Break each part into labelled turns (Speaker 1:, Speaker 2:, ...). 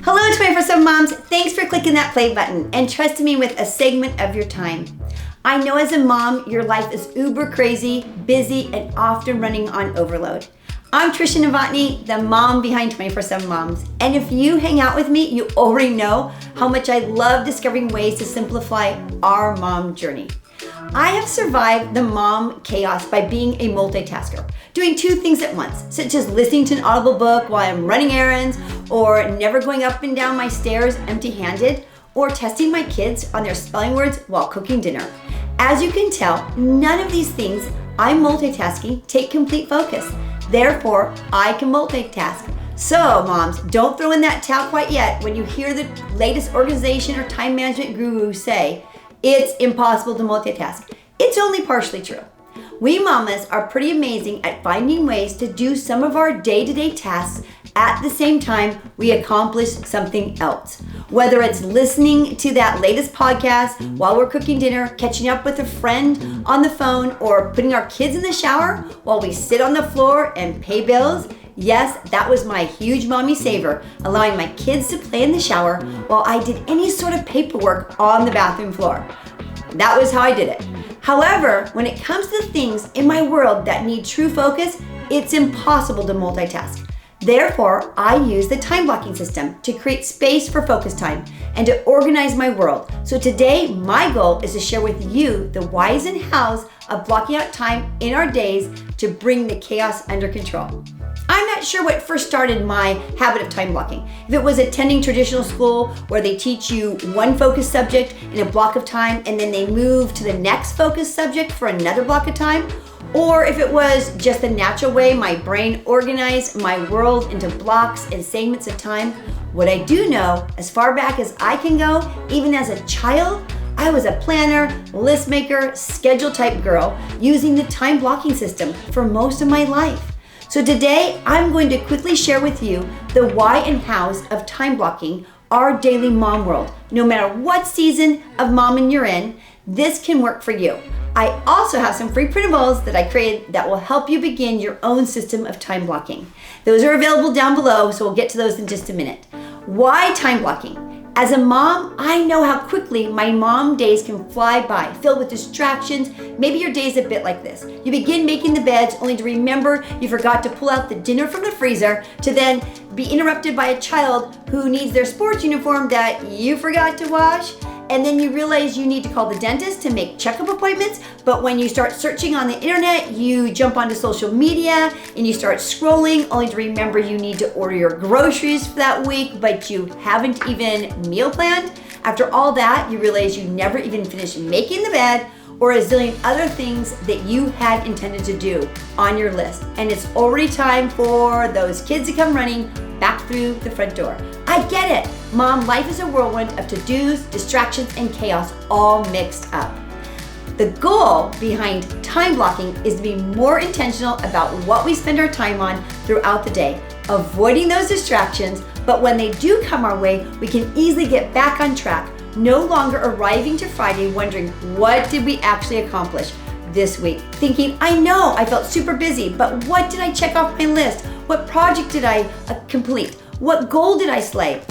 Speaker 1: Hello 24/7 moms, thanks for clicking that play button and trusting me with a segment of your time. I know as a mom, your life is uber crazy, busy, and often running on overload. I'm Trisha Novotny, the mom behind 24/7 Moms. And if you hang out with me, you already know how much I love discovering ways to simplify our mom journey. I have survived the mom chaos by being a multitasker, doing two things at once, such as listening to an Audible book while I'm running errands, or never going up and down my stairs empty-handed, or testing my kids on their spelling words while cooking dinner. As you can tell, none of these things I'm multitasking take complete focus. Therefore, I can multitask. So moms, don't throw in that towel quite yet when you hear the latest organization or time management guru say, it's impossible to multitask. It's only partially true. We mamas are pretty amazing at finding ways to do some of our day-to-day tasks at the same time we accomplish something else. Whether it's listening to that latest podcast while we're cooking dinner, catching up with a friend on the phone, or putting our kids in the shower while we sit on the floor and pay bills. Yes, that was my huge mommy saver, allowing my kids to play in the shower while I did any sort of paperwork on the bathroom floor. That was how I did it. However, when it comes to things in my world that need true focus, it's impossible to multitask. Therefore, I use the time blocking system to create space for focus time and to organize my world. So today, my goal is to share with you the whys and hows of blocking out time in our days to bring the chaos under control. I'm not sure what first started my habit of time blocking. If it was attending traditional school where they teach you one focus subject in a block of time and then they move to the next focus subject for another block of time, or if it was just the natural way my brain organized my world into blocks and segments of time. What I do know, as far back as I can go, even as a child, I was a planner, list maker, schedule type girl using the time blocking system for most of my life. So today, I'm going to quickly share with you the why and hows of time blocking our daily mom world. No matter what season of momming you're in, this can work for you. I also have some free printables that I created that will help you begin your own system of time blocking. Those are available down below, so we'll get to those in just a minute. Why time blocking? As a mom, I know how quickly my mom days can fly by, filled with distractions. Maybe your day's a bit like this. You begin making the beds only to remember you forgot to pull out the dinner from the freezer, to then be interrupted by a child who needs their sports uniform that you forgot to wash. And then you realize you need to call the dentist to make checkup appointments. But when you start searching on the internet, you jump onto social media and you start scrolling only to remember you need to order your groceries for that week, but you haven't even meal planned. After all that, you realize you never even finished making the bed or a zillion other things that you had intended to do on your list. And it's already time for those kids to come running back through the front door. I get it. Mom, life is a whirlwind of to-dos, distractions, and chaos all mixed up. The goal behind time blocking is to be more intentional about what we spend our time on throughout the day, avoiding those distractions, but when they do come our way, we can easily get back on track, no longer arriving to Friday wondering, what did we actually accomplish this week? Thinking, I know I felt super busy, but what did I check off my list? What project did I complete? What goal did I slay?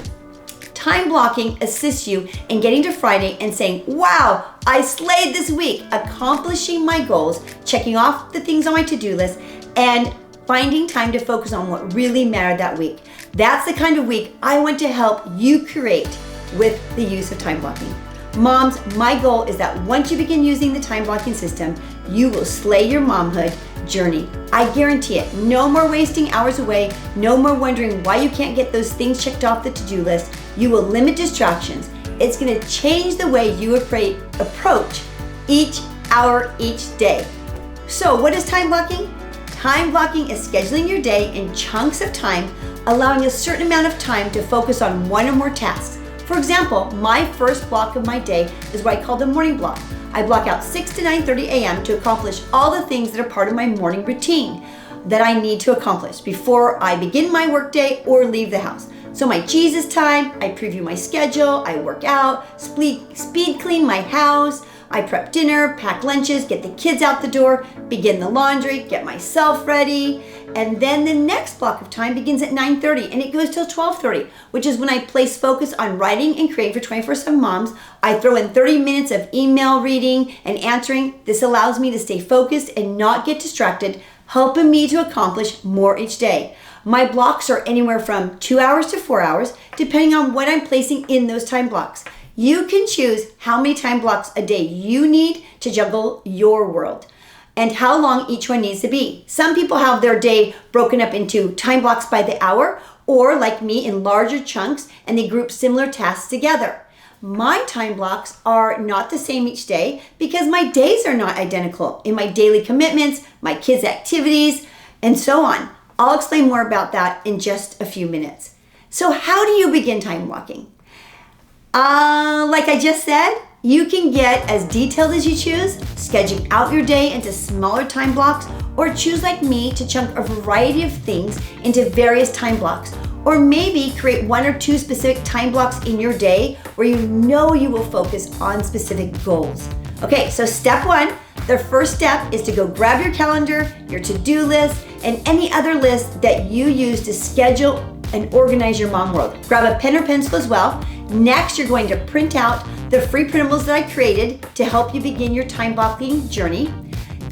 Speaker 1: Time blocking assists you in getting to Friday and saying, wow, I slayed this week, accomplishing my goals, checking off the things on my to-do list, and finding time to focus on what really mattered that week. That's the kind of week I want to help you create with the use of time blocking. Moms, my goal is that once you begin using the time blocking system, you will slay your momhood journey. I guarantee it. No more wasting hours away. No more wondering why you can't get those things checked off the to-do list. You will limit distractions. It's going to change the way you approach each hour, each day. So what is time blocking? Time blocking is scheduling your day in chunks of time, allowing a certain amount of time to focus on one or more tasks. For example, my first block of my day is what I call the morning block. I block out 6 to 9:30 a.m. to accomplish all the things that are part of my morning routine that I need to accomplish before I begin my workday or leave the house. So my Jesus time, I preview my schedule, I work out, speed clean my house, I prep dinner, pack lunches, get the kids out the door, begin the laundry, get myself ready, And then the next block of time begins at 9:30 and it goes till 12:30, which is when I place focus on writing and creating for 24/7 moms. I throw in 30 minutes of email reading and answering. This allows me to stay focused and not get distracted, helping me to accomplish more each day. My blocks are anywhere from 2 hours to 4 hours, depending on what I'm placing in those time blocks. You can choose how many time blocks a day you need to juggle your world and how long each one needs to be. Some people have their day broken up into time blocks by the hour, or like me, in larger chunks, and they group similar tasks together. My time blocks are not the same each day because my days are not identical in my daily commitments, my kids' activities, and so on. I'll explain more about that in just a few minutes. So how do you begin time blocking? Like I just said, you can get as detailed as you choose, sketching out your day into smaller time blocks, or choose like me to chunk a variety of things into various time blocks, or maybe create 1 or 2 specific time blocks in your day where you know you will focus on specific goals. Okay, so step 1, the first step is to go grab your calendar, your to-do list, and any other list that you use to schedule and organize your mom world. Grab a pen or pencil as well. Next, you're going to print out the free printables that I created to help you begin your time blocking journey.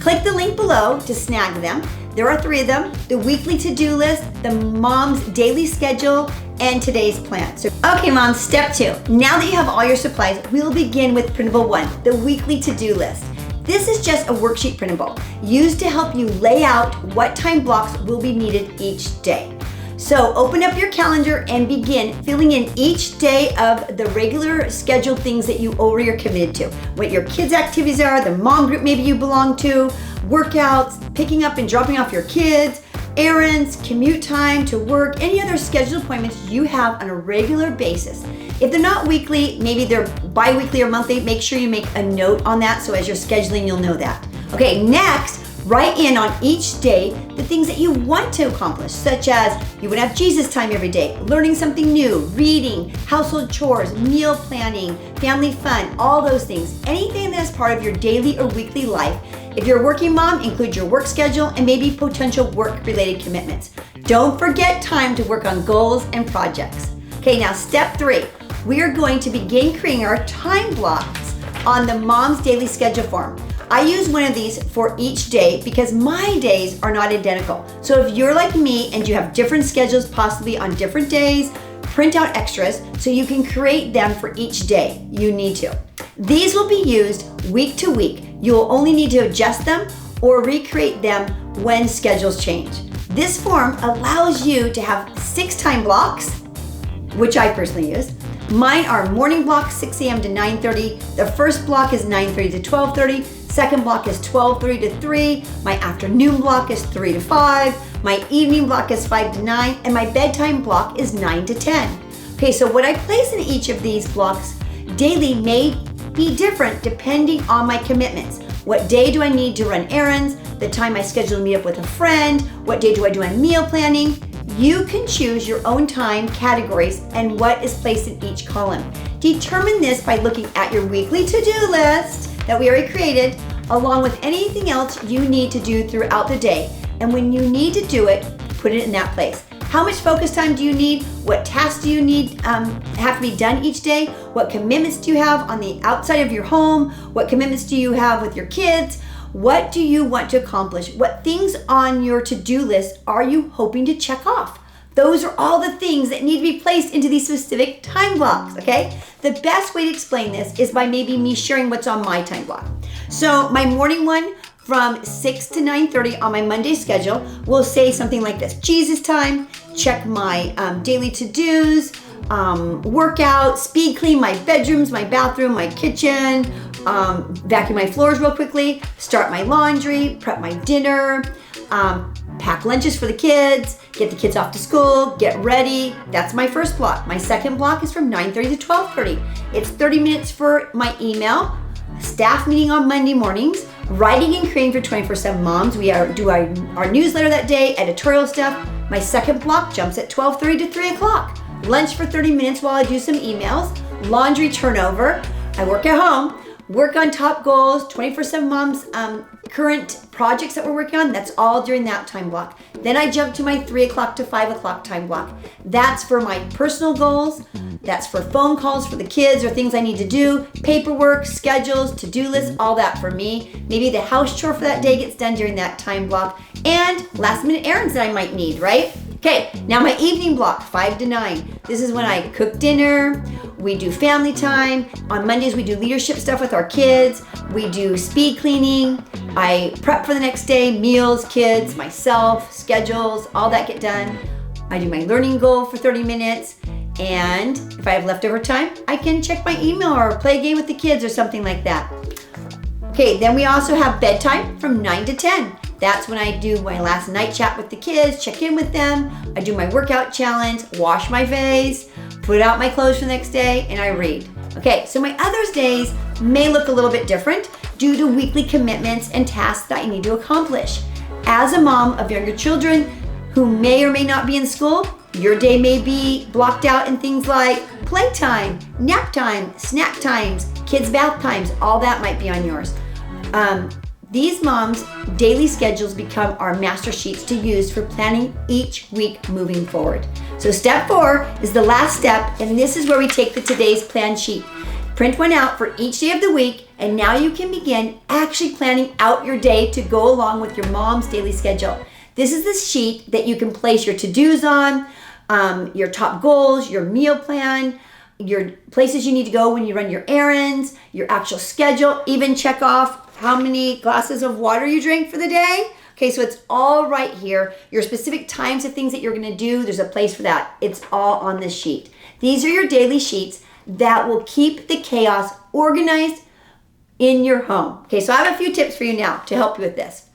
Speaker 1: Click the link below to snag them. There are 3 of them: the weekly to-do list, the mom's daily schedule, and today's plan. So, okay, moms, step 2. Now that you have all your supplies, we'll begin with printable 1, the weekly to-do list. This is just a worksheet printable used to help you lay out what time blocks will be needed each day. So open up your calendar and begin filling in each day of the regular scheduled things that you already are committed to. What your kids' activities are, the mom group maybe you belong to, workouts, picking up and dropping off your kids, errands, commute time to work, any other scheduled appointments you have on a regular basis. If they're not weekly, maybe they're bi-weekly or monthly, make sure you make a note on that so as you're scheduling, you'll know that. Okay, next, write in on each day the things that you want to accomplish, such as you would have Jesus time every day, learning something new, reading, household chores, meal planning, family fun, all those things. Anything that's part of your daily or weekly life. If you're a working mom, include your work schedule and maybe potential work-related commitments. Don't forget time to work on goals and projects. Okay, now step 3. We are going to begin creating our time blocks on the Mom's Daily Schedule form. I use one of these for each day because my days are not identical. So if you're like me and you have different schedules, possibly on different days, print out extras so you can create them for each day you need to. These will be used week to week. You'll only need to adjust them or recreate them when schedules change. This form allows you to have 6 time blocks, which I personally use. Mine are morning block 6 a.m. to 9:30. The first block is 9:30 to 12:30. Second block is 12:30 to 3. My afternoon block is 3 to 5. My evening block is 5 to 9. And my bedtime block is 9 to 10. Okay, so what I place in each of these blocks daily may be different depending on my commitments. What day do I need to run errands? The time I schedule to meet up with a friend? What day do I do my meal planning? You can choose your own time categories and what is placed in each column. Determine this by looking at your weekly to-do list that we already created, along with anything else you need to do throughout the day. And when you need to do it, put it in that place. How much focus time do you need? What tasks do you need have to be done each day? What commitments do you have on the outside of your home? What commitments do you have with your kids? What do you want to accomplish? What things on your to-do list are you hoping to check off? Those are all the things that need to be placed into these specific time blocks, okay? The best way to explain this is by maybe me sharing what's on my time block. So my morning one from 6 to 9:30 on my Monday schedule will say something like this: Jesus time, check my daily to-dos, workout, speed clean my bedrooms, my bathroom, my kitchen, vacuum my floors real quickly, start my laundry, prep my dinner, pack lunches for the kids, get the kids off to school, get ready. That's my first block. My second block is from 9:30 to 12:30. It's 30 minutes for my email, staff meeting on Monday mornings, writing and creating for 24/7 moms. We do our newsletter that day, editorial stuff. My second block jumps at 12:30 to 3 o'clock. Lunch for 30 minutes while I do some emails, laundry turnover. I work at home, work on top goals, 24/7 moms current projects that we're working on, that's all during that time block. Then I jump to my 3 o'clock to 5 o'clock time block. That's for my personal goals. That's for phone calls for the kids or things I need to do, paperwork, schedules, to-do lists, all that for me. Maybe the house chore for that day gets done during that time block, and last minute errands that I might need, right? Okay, now my evening block, 5 to 9. This is when I cook dinner, we do family time. On Mondays, we do leadership stuff with our kids. We do speed cleaning. I prep for the next day, meals, kids, myself, schedules, all that get done. I do my learning goal for 30 minutes. And if I have leftover time, I can check my email or play a game with the kids or something like that. Okay, then we also have bedtime from 9 to 10. That's when I do my last night chat with the kids, check in with them. I do my workout challenge, wash my face, put out my clothes for the next day, and I read. Okay, so my other days may look a little bit different due to weekly commitments and tasks that I need to accomplish. As a mom of younger children who may or may not be in school, your day may be blocked out in things like playtime, nap time, snack times, kids' bath times, all that might be on yours. These moms' daily schedules become our master sheets to use for planning each week moving forward. So step 4 is the last step, and this is where we take the today's plan sheet. Print one out for each day of the week, and now you can begin actually planning out your day to go along with your mom's daily schedule. This is the sheet that you can place your to-dos on, your top goals, your meal plan, your places you need to go when you run your errands, your actual schedule, even check off how many glasses of water you drank for the day. Okay, so it's all right here. Your specific times of things that you're gonna do, there's a place for that. It's all on this sheet. These are your daily sheets that will keep the chaos organized in your home. Okay, so I have a few tips for you now to help you with this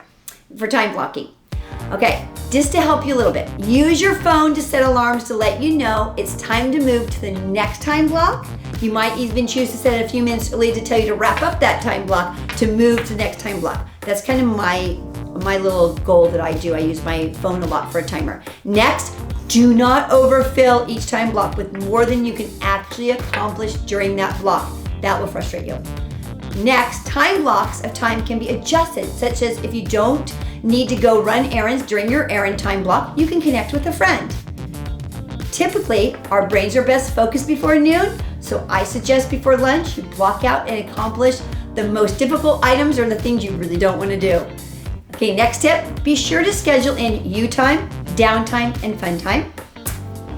Speaker 1: for time blocking. Okay, just to help you a little bit. Use your phone to set alarms to let you know it's time to move to the next time block. You might even choose to set it a few minutes early to tell you to wrap up that time block to move to the next time block. That's kind of my little goal that I do. I use my phone a lot for a timer. Next, do not overfill each time block with more than you can actually accomplish during that block. That will frustrate you. Next, time blocks of time can be adjusted, such as if you don't need to go run errands during your errand time block, you can connect with a friend. Typically, our brains are best focused before noon, so I suggest before lunch you block out and accomplish the most difficult items or the things you really don't want to do. Okay, next tip, be sure to schedule in you time, downtime, and fun time.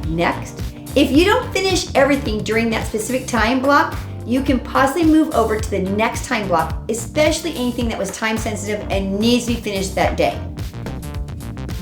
Speaker 1: Next, if you don't finish everything during that specific time block, you can possibly move over to the next time block, especially anything that was time sensitive and needs to be finished that day.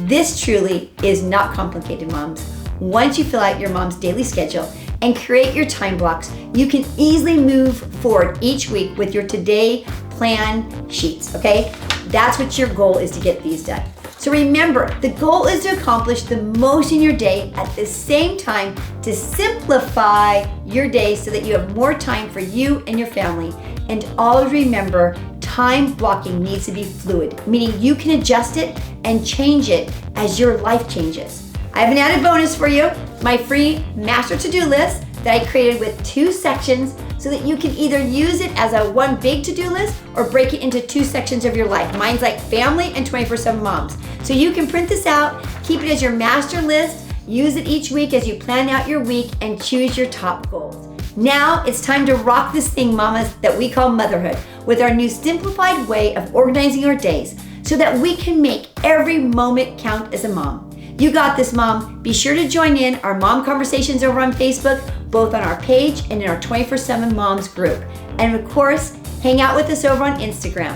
Speaker 1: This truly is not complicated, moms. Once you fill out your mom's daily schedule and create your time blocks, you can easily move forward each week with your today plan sheets, okay? That's what your goal is, to get these done. So remember, the goal is to accomplish the most in your day at the same time to simplify your day so that you have more time for you and your family. And always remember, time blocking needs to be fluid, meaning you can adjust it and change it as your life changes. I have an added bonus for you, my free master to-do list that I created with 2 sections so that you can either use it as a one big to-do list or break it into 2 sections of your life. Mine's like family and 24/7 moms. So you can print this out, keep it as your master list, use it each week as you plan out your week and choose your top goals. Now it's time to rock this thing, mamas, that we call motherhood with our new simplified way of organizing our days so that we can make every moment count as a mom. You got this, mom. Be sure to join in our mom conversations over on Facebook, both on our page and in our 24/7 Moms group. And of course, hang out with us over on Instagram.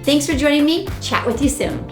Speaker 1: Thanks for joining me. Chat with you soon.